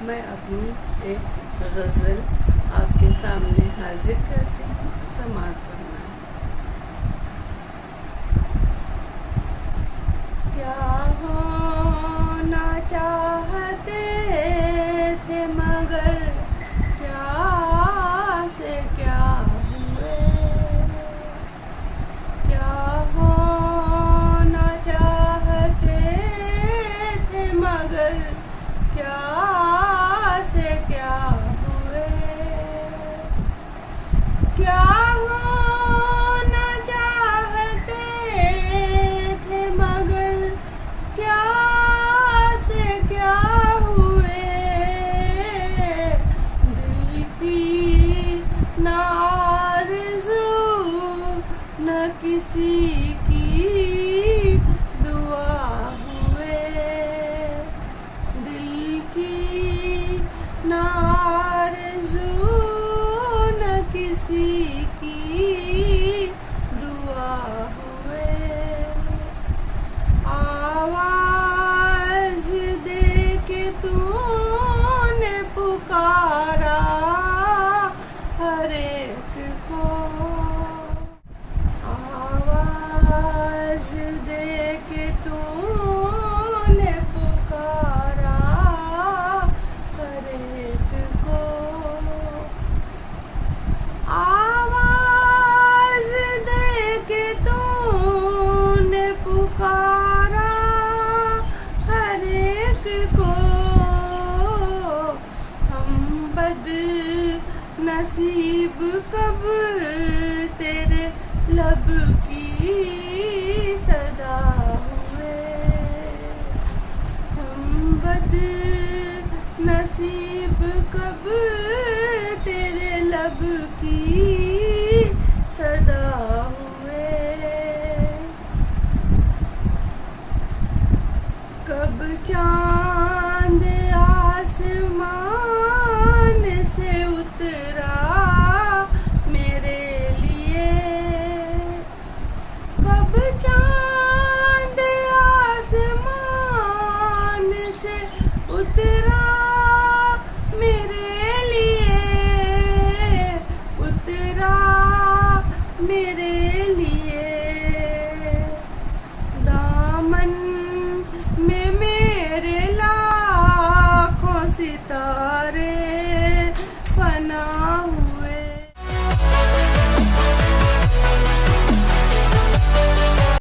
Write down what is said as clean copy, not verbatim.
मैं अपनी एक गज़ल आपके सामने हाजिर करती हूँ। समाअत फरमाएं। क्या होना चाहते थे मगर क्या से क्या हुए। क्या होना चाहते थे मगर क्या से क्या हुए। क्या होना चाहते थे मगर क्या से क्या हुए। दिल की न आरज़ू न किसी की दुआ हुए। दिल की न आरज़ू न किसी की दुआ हुए। आवाज़ दे के तूने पुकारा हर एक को। आवाज़ दे के तूने पुकारा हर एक को। आवाज़ दे के तूने पुकारा हर एक को। हम बदनसीब कब तेरे लब की सदा हुए। हम बदनसीब कब तेरे लब की सदा हुए। कब चाँद आसमां